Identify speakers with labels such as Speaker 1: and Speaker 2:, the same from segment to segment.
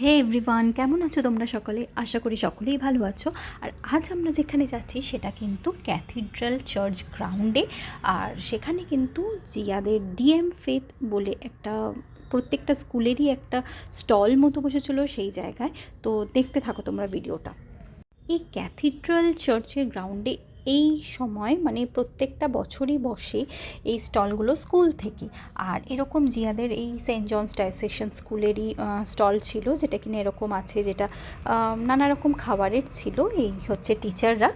Speaker 1: হে everyone, কেমন আছো তোমরা সকলে? আশা করি সকলেই ভালো আছো। আর আজ আমরা যেখানে যাচ্ছি সেটা কিন্তু ক্যাথিড্রাল চার্চ গ্রাউন্ডে। আর সেখানে কিন্তু জিয়াদের ডিএম ফেথ বলে একটা প্রত্যেকটা স্কুলেরই একটা স্টল মতো বসেছিল সেই জায়গায়। তো দেখতে থাকো তোমরা ভিডিওটা। এই ক্যাথিড্রাল চার্চের গ্রাউন্ডে এই সময় মানে প্রত্যেকটা বছরই বসে এই স্টলগুলো স্কুল থেকে। আর এরকম জিয়াদের এই সেন্ট জনস ডাইসেকশন স্কুলেরই স্টল ছিল, যেটা কিনা এরকম আছে, যেটা নানা রকম খাবারের ছিল। এই হচ্ছে টিচাররা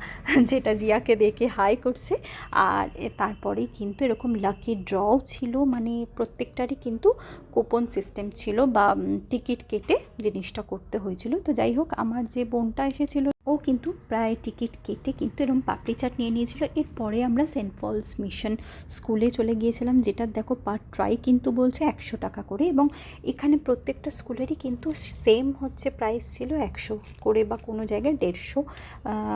Speaker 1: যেটা জিয়াকে দেখে হাই করছে। আর তারপরেই কিন্তু এরকম লাকি ড্রও ছিল, মানে প্রত্যেকটারই কিন্তু কুপন সিস্টেম ছিল বা টিকিট কেটে জিনিসটা করতে হয়েছিল। তো যাই হোক, আমার যে বোনটা এসেছিল ও কিন্তু প্রায় টিকিট কেটে কিন্তু এরকম পাপড়ি চাট নিয়ে নিয়েছিল। এরপরে আমরা সেন্ট পলস মিশন স্কুলে চলে গিয়েছিলাম, যেটা দেখো পার ট্রাই কিন্তু বলছে 100 টাকা করে। এবং এখানে প্রত্যেকটা স্কুলেরই কিন্তু সেম হচ্ছে প্রাইস ছিল 100 করে, বা কোনো জায়গায় 150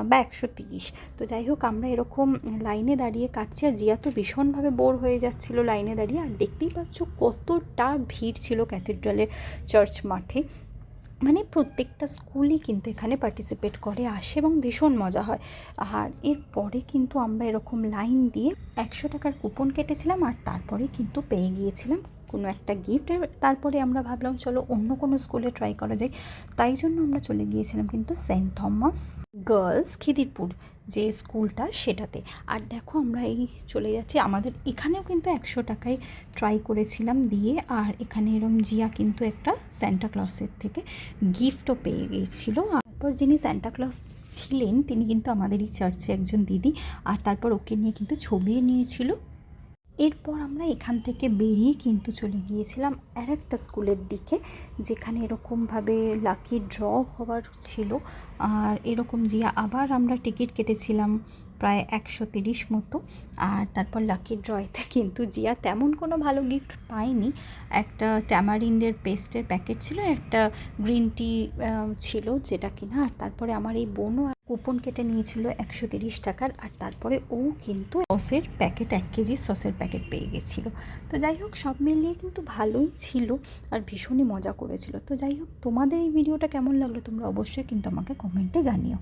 Speaker 1: বা 130। তো যাই হোক, আমরা এরকম লাইনে দাঁড়িয়ে কাটছি। আর জিয়া তো ভীষণভাবে বোর হয়ে যাচ্ছিলো লাইনে দাঁড়িয়ে। আর দেখতেই পাচ্ছ কতটা ভিড় ছিল ক্যাথিড্রালের চার্চ মাঠে। মানে প্রত্যেকটা স্কুলই কিন্তু এখানে পার্টিসিপেট করে, আসে এবং ভীষণ মজা হয়। আর এরপরে কিন্তু আমরা এরকম লাইন দিয়ে 100 টাকার কুপন কেটেছিলাম, আর তারপরে কিন্তু পেয়ে গিয়েছিলাম কোনো একটা গিফট। তারপরে আমরা ভাবলাম চলো অন্য কোনো স্কুলে ট্রাই করা যায়। তাই জন্য আমরা চলে গিয়েছিলাম কিন্তু সেন্ট থমাস গার্লস খিদিরপুর যে স্কুলটা সেটাতে। আর দেখো আমরা এই চলে যাচ্ছি, আমাদের এখানেও কিন্তু 100 টাকায় ট্রাই করেছিলাম দিয়ে। আর এখানে এরম জিয়া কিন্তু একটা স্যান্টা ক্লসের থেকে গিফটও পেয়ে গিয়েছিলো। তারপর যিনি স্যান্টা ক্লস ছিলেন তিনি কিন্তু আমাদেরই চার্চে একজন দিদি। আর তারপর ওকে নিয়ে কিন্তু ছবিও নিয়েছিল। এরপর আমরা এখান থেকে বেরিয়ে কিন্তু চলে গিয়েছিলাম আর একটা স্কুলের দিকে, যেখানে এরকমভাবে লাকি ড্র হওয়ার ছিল। আর এরকম জিয়া আবার আমরা টিকিট কেটেছিলাম প্রায় 130 মতো। আর তারপর লাকি ড্রয়েতে কিন্তু জিয়া তেমন কোনো ভালো গিফট পায়নি। একটা ট্যামারিন্ডের পেস্টের প্যাকেট ছিল, একটা গ্রিন টি ছিল যেটা কিনা। আর তারপরে আমার এই বোনও কুপন কেটে নিয়েছিল 130 টাকার। আর তারপরে ও কিন্তু সসের প্যাকেট 1 কেজি সসের প্যাকেট পেয়ে গেছিলো। তো যাই হোক, সব মিলিয়ে কিন্তু ভালোই ছিল আর ভীষণই মজা করেছিল। তো যাই হোক, তোমাদের এই ভিডিওটা কেমন লাগলো তোমরা অবশ্যই কিন্তু আমাকে কমেন্টে জানিও।